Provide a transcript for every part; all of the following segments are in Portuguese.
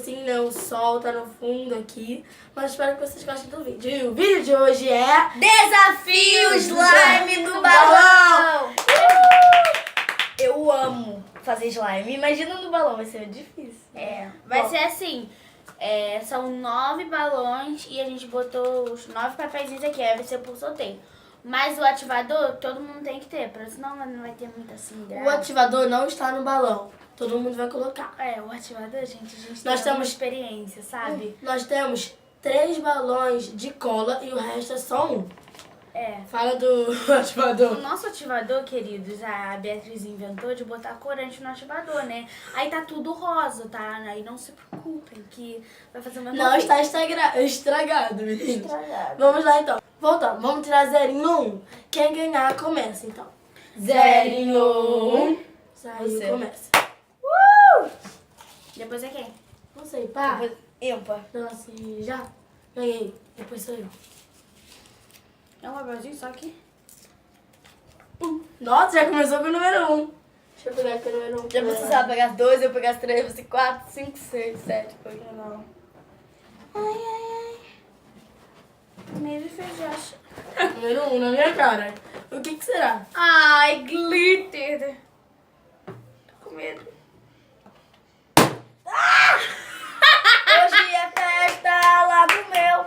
assim, né? O sol tá no fundo aqui. Mas espero que vocês gostem do vídeo. E o vídeo de hoje é... Desafio Slime no balão! Eu amo fazer slime. Imagina no balão, vai ser difícil. Vai ser assim, são 9 balões e a gente botou os 9 papeizinhos aqui, aí vai ser por sorteio. Mas o ativador todo mundo tem que ter, porque senão não vai ter muita assim graça. O ativador não está no balão. Todo mundo vai colocar. O ativador, gente, Nós tem uma temos experiência, sabe? Nós temos 3 balões de cola e o resto é só um. Fala do O ativador. nosso ativador, queridos, a Beatriz inventou de botar corante no ativador, né? Aí tá tudo rosa, tá? Aí não se preocupem que vai fazer o mesmo Não efeito. está estragado, meninos. Estragado. Vamos lá, então. Voltando. Vamos tirar 0 em 1. Quem ganhar, começa, então. 0 em 1. Saiu, Você. começa. Depois é quem? Não sei, pá. Ímpar. Nossa, já ganhei. Depois sou eu. É um papelzinho só aqui? Nossa, já começou com o número 1. Deixa eu pegar aqui o número 1. Já você sabe pegar as 2, eu pegar as 3, você 4, 5, 6, 7. Não. Ai. Meio de feijão. Número 1 na minha cara. O que será? Ai, glitter. Tô com medo. Hoje é festa lá do meu.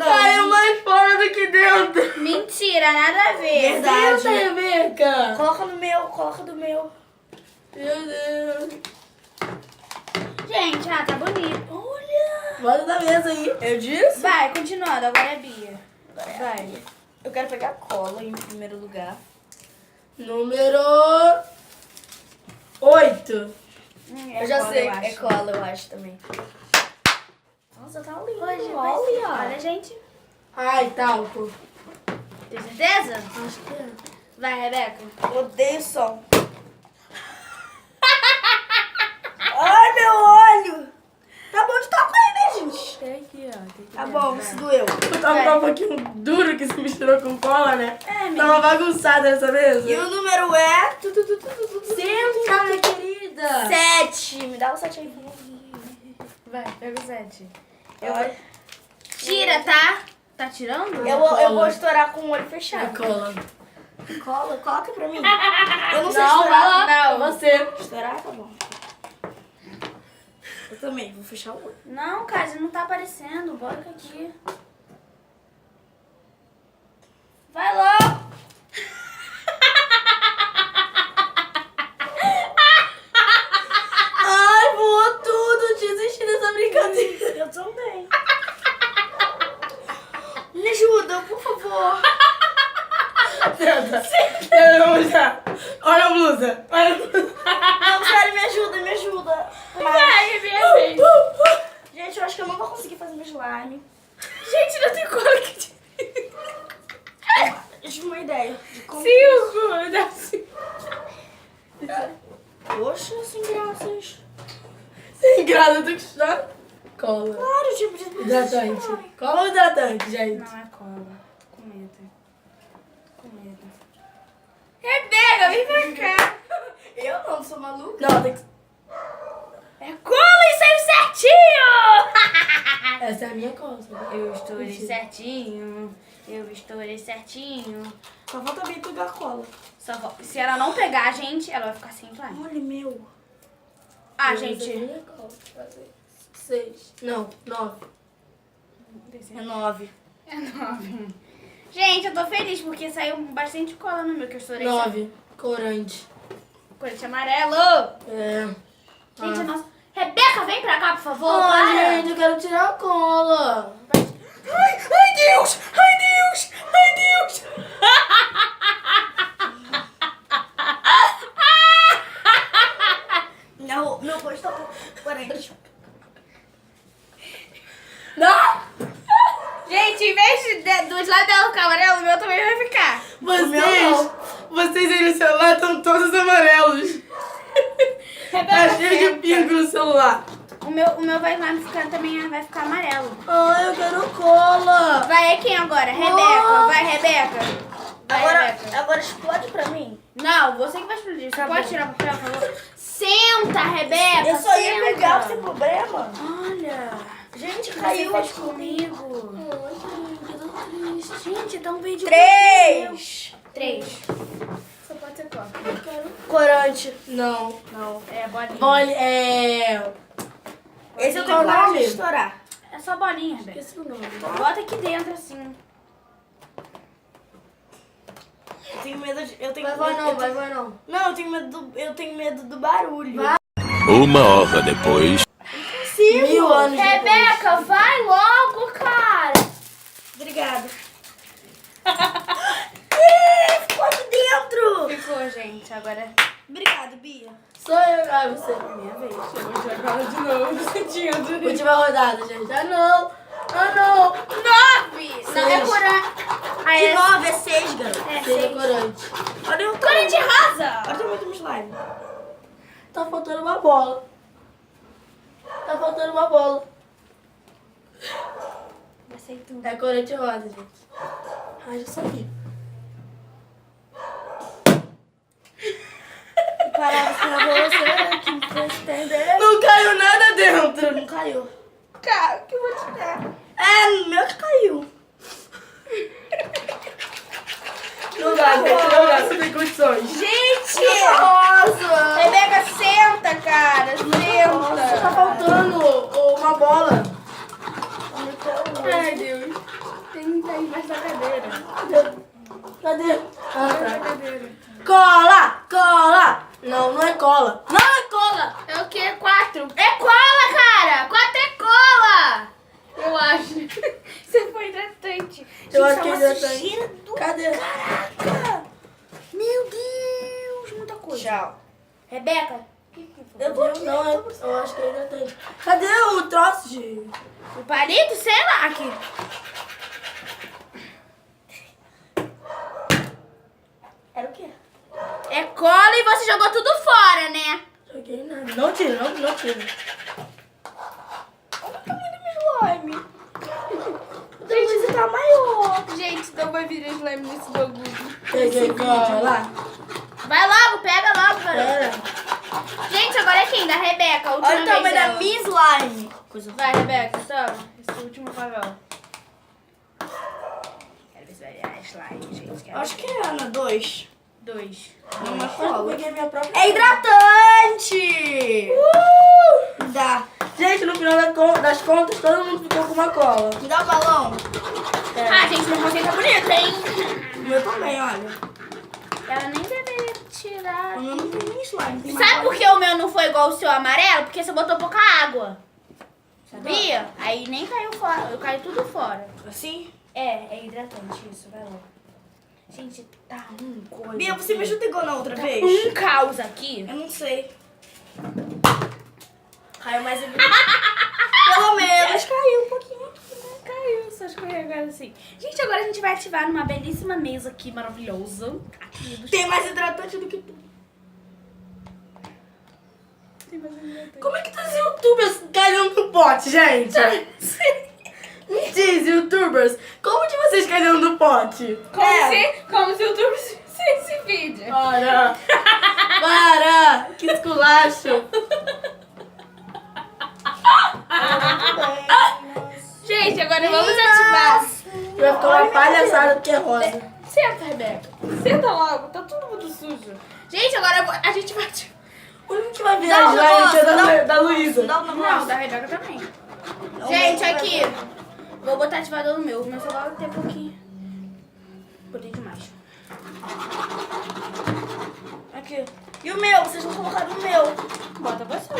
Saiu mais fora do que dentro. Mentira, nada a ver. Verdade. Senta, Rebeca. Coloca no meu, coloca do meu. Meu Deus. Gente, tá bonito. Olha. Bota da mesa aí. Eu disse? Vai, continuando, agora é Bia. Vai. Eu quero pegar cola em primeiro lugar. Número 8. Eu já sei, acho. é cola, eu acho também. Nossa, tá lindo. Hoje vai ser. Olha, gente. Ai, talco. Tem certeza? Acho que é. Vai, Rebeca. Odeio som. Ai, meu olho. Tá bom de talco aí, né, gente? Tem aqui, ó. Tem aqui Tá dentro, bom, vai. isso doeu. Tava um pouquinho duro que se misturou com cola, né? menina. Tava bagunçada essa mesa. E o número é... Senta, minha querida. 7. Me dá o 7 aí. Vai, pega o 7. Eu, Tira, tá? Tá tirando? eu vou estourar com o olho É fechado. cola. Cola, coloca pra mim. Eu não sei Não, vai estourar. lá. Não. Você. Estourar, tá bom. Eu também, vou fechar o olho. Não, Cássio, não tá aparecendo. Bora aqui. Vai logo. Ai, voou tudo. Desisti dessa brincadeira. Eu também. Me ajuda, por favor. Senta. Vamos já. Olha a blusa. Olha a blusa. Não, sério, me ajuda, me ajuda. Vai, minha vez. Gente, eu acho que eu não vou conseguir fazer meu slime. Gente, não tem cola aqui. Eu tive uma ideia. De como... 5. Dá 5. Poxa, sem graças. Sem graça do que está. Cola. Claro, tipo de... Hidratante. Cola ou hidratante, gente? Não é cola. Com medo. Com medo. Rebeca, vem pra cá. Eu não, sou maluca. Não, tem que... É cola e saiu certinho. Essa é a minha cola, sabe? Eu estourei Mentira. certinho. Eu estourei certinho. Só falta vir pegar cola. Se ela não pegar a gente, ela vai ficar sem slime. Olha, meu. Ah, Essa é a gente. minha cola. 6. Não, 9. É 9. É 9. Gente, eu tô feliz porque saiu bastante cola no meu que eu estourei. 9. Corante. Corante amarelo. É. Gente, a nossa... Rebeca, vem pra cá, por favor. Ai, para. gente, eu quero tirar a cola. Ai, Deus! Ai, Deus! Ai, Deus! Não, meu rosto tá parente. Não! Gente, em vez do slime dela ficar amarelo, o meu também vai ficar. Vocês aí no celular estão todos amarelos. Tá cheio de pingo no celular. O meu vai ficar também, vai ficar amarelo. Ai, eu quero cola. Vai, é quem agora? Rebeca. Vai, Rebeca. Vai, Rebeca. Agora explode pra mim. Não, você que vai explodir. Você Tá pode bom. tirar o papel, por favor? Senta, Rebeca, Eu só ia senta. pegar sem problema. Olha, Gente, você caiu. fez comigo. Eu tô triste. Gente, dá um vídeo. 3. 3. Só pode ser qual? Eu quero. Corante. Não. Não, é bolinha. Esse eu Qual tenho o coragem nome? de estourar. É só bolinha, Rebeca. Esqueci o nome. Bota aqui dentro, assim. Eu tenho medo de... Eu tenho Vai medo, não, eu vai tenho- não. Não, eu tenho medo do barulho. Vai. 1 hora depois. Impossível. 1000 anos depois. Rebeca, vai logo, cara. Obrigada. Ih, ficou aqui dentro. Ficou, gente. Agora Obrigada, Bia. Sou eu, ah, você. minha vez. Eu vou tirar agora de novo, sentindo. Última rodada, gente. Ah, não. Ah, não. 9. Não, é Seis. corante. Ah, Que é 9 é 6, garoto. É, Seja 6. corante. Olha o Corante rosa. Olha o tamanho do slime. Tá faltando uma bola. Tá faltando uma bola. Vai ser tu. É corante rosa, gente. Ai, já sabia. Parava com você que você entender. Não caiu nada dentro. Não caiu. Cara, que eu vou te dar. É, no meu que caiu. Não dá, gente. Não dá. Você tem condições. Gente! Rosa. Rebeca, senta, cara. Tá Senta. faltando uma bola. Ai, Deus. Tem embaixo da cadeira. Cadê? Ah, tá. Cadeira. Cola! Cola! Não, não é cola. Não é cola! É o quê? 4. É cola, cara! 4 é cola! Eu acho. Você foi hidratante. Eu acho tá que uma ele já sujeira tá. Cadê? Caraca. Meu Deus, muita coisa. Tchau. Rebeca. Eu tô aqui. Não, eu acho que ele já tem. Cadê o troço de... O palito, sei lá, aqui. Era o quê? É cola e você jogou tudo fora, né? Joguei nada. Não tira, não tira. Olha o tamanho do meu slime. Gente, você tá maior. Gente, não vai virar slime nesse bagulho. Peguei cola. Vai logo, pega logo, cara. Pera. Gente, agora é quem? Da Rebeca, a última Olha o tamanho vez da dela. minha slime. Vai, Rebeca, toma. Esse último papel. Quero ver se vai virar slime, gente. Quero Acho que é, Ana. 2. 2. Não, mas Eu cola. peguei minha própria... É hidratante. Dá. Gente, no final das contas, todo mundo ficou com uma cola. Me dá o balão. Ah, gente, meu rosto tá bonito, hein? O meu também, olha. Ela nem deveria tirar. O meu não tem nem slime. Tem Sabe por que o meu não foi igual o seu amarelo? Porque você botou pouca água. Sabia? Aí nem caiu fora. Eu caí tudo fora. Assim? É hidratante isso, vai lá. Gente, tá coisa. Bia, você me ajuda igual na outra vez? Um caos aqui. Eu não sei. Caiu mais ali. Pelo menos caiu um pouquinho. Caiu, só escorregando assim. Gente, agora a gente vai ativar numa belíssima mesa aqui, maravilhosa. Aqui do Tem mais hidratante do que tu. Como é que tá os youtubers caindo no pote, gente? Me diz, youtubers, como que vocês caíram no pote? Como se o YouTube fizesse esse vídeo. Para! Para! Que esculacho! Gente, agora vamos ativar. Vai ficar uma palhaçada porque é rosa. Senta, Rebeca. Senta logo, tá todo mundo sujo. Gente, agora a gente vai ativar. O único que vai virar Dá um slime negócio, é da Luísa. Dá um Não, negócio. da Rebeca também. Gente, aqui. Vou botar ativador no meu. O meu só vai ter pouquinho. Botei demais. Aqui. E o meu? Vocês não colocaram o meu. Bota você.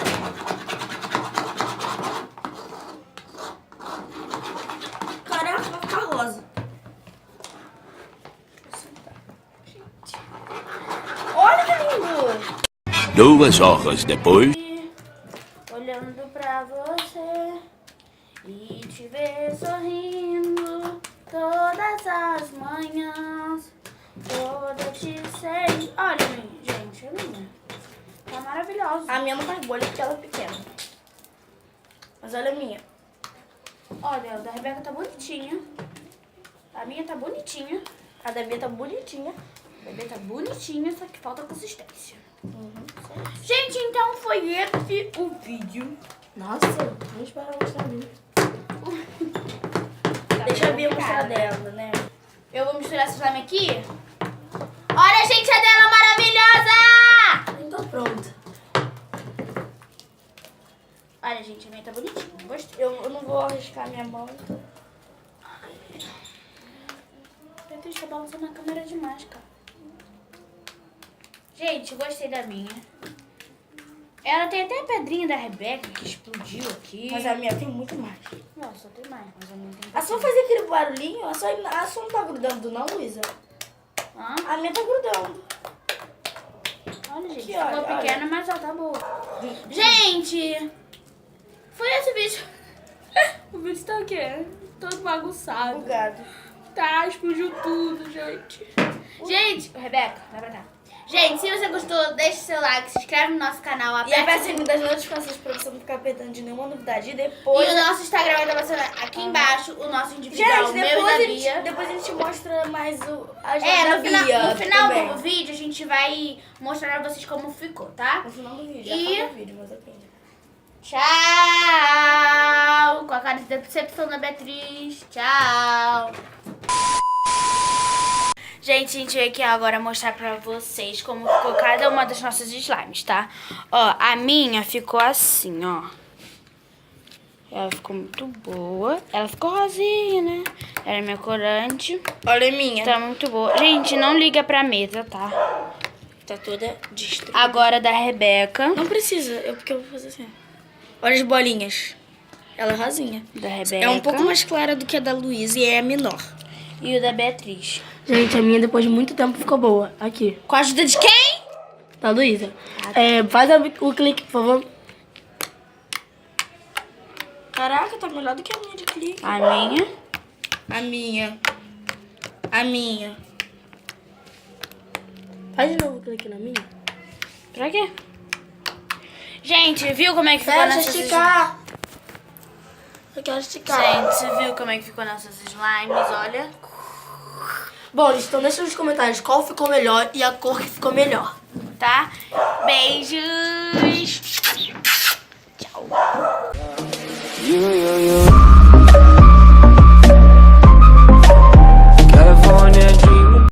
Caraca, vai ficar rosa. Olha que lindo. 2 horas depois. Olhando pra você e te ver sorrindo todas as manhãs. Toda te sei. Olha, gente, é minha. Tá maravilhosa. A minha não faz bolha porque ela é pequena. Mas olha a minha. Olha, a da Rebeca tá bonitinha. A minha tá bonitinha. A da Bia tá bonitinha. O bebê tá bonitinho, só que falta consistência. Gente, então foi esse o vídeo. Nossa, vamos parar mostrar a minha. Deixa a Bia mostrar dela, né? Eu vou misturar esse slime aqui. Olha, gente, a dela maravilhosa! Nem tô pronta. Olha, gente, a minha tá bonitinha. Gostei. Eu não vou arriscar minha mão. Então. Eu tô balançando na câmera demais, cara. Gente, gostei da minha. Ela tem até a pedrinha da Rebeca que explodiu aqui. Mas a minha tem muito mais. Nossa, tem mais, mas a minha tem A sua fazer aquele barulhinho, a sua não tá grudando não, Luísa? Hã? A minha tá grudando. Olha, gente, Aqui, ficou olha, pequena, mas ela tá boa. Gente, foi esse vídeo. O vídeo tá o quê? Todo bagunçado. Bugado. Tá, explodiu tudo, gente. Gente, Rebeca, vai pra cá. Gente, se você gostou, deixa seu like, se inscreve no nosso canal, E aperta aperta o sininho das notificações pra você não ficar apertando de nenhuma novidade. E depois... E o nosso Instagram vai estar passando aqui embaixo, o nosso individual, Gente, o meu e da Bia. depois a gente mostra mais as É, da Bia no final também. do vídeo a gente vai mostrar pra vocês como ficou, tá? No final do vídeo. E- Já acabou o vídeo, mas aprende. Tchau! Com a cara de decepção da Beatriz. Tchau! Gente, a gente veio aqui agora mostrar pra vocês como ficou cada uma das nossas slimes, tá? Ó, a minha ficou assim, ó. Ela ficou muito boa. Ela ficou rosinha, né? Ela é minha corante. Olha a minha. Tá muito boa. Gente, não liga pra mesa, tá? Tá toda destruída. Agora da Rebeca. Não precisa, porque eu vou fazer assim. Olha as bolinhas. Ela é rosinha. Da Rebeca. É um pouco mais clara do que a da Luísa e é menor. E o da Beatriz. Gente, a minha depois de muito tempo ficou boa. Aqui, Com a ajuda de quem? da Luísa. Faz o clique, por favor. Caraca, tá melhor do que a minha de clique. A minha. A minha. A minha. Faz de novo o clique na minha. Pra quê? Gente, viu como é que ficou Deixa nossas... esticar. Eu quero esticar. Gente, você viu como é que ficou nossas slimes, olha. Bom, então deixa nos comentários qual ficou melhor e a cor que ficou melhor. Tá? Beijos. Tchau. Yo, yo, yo.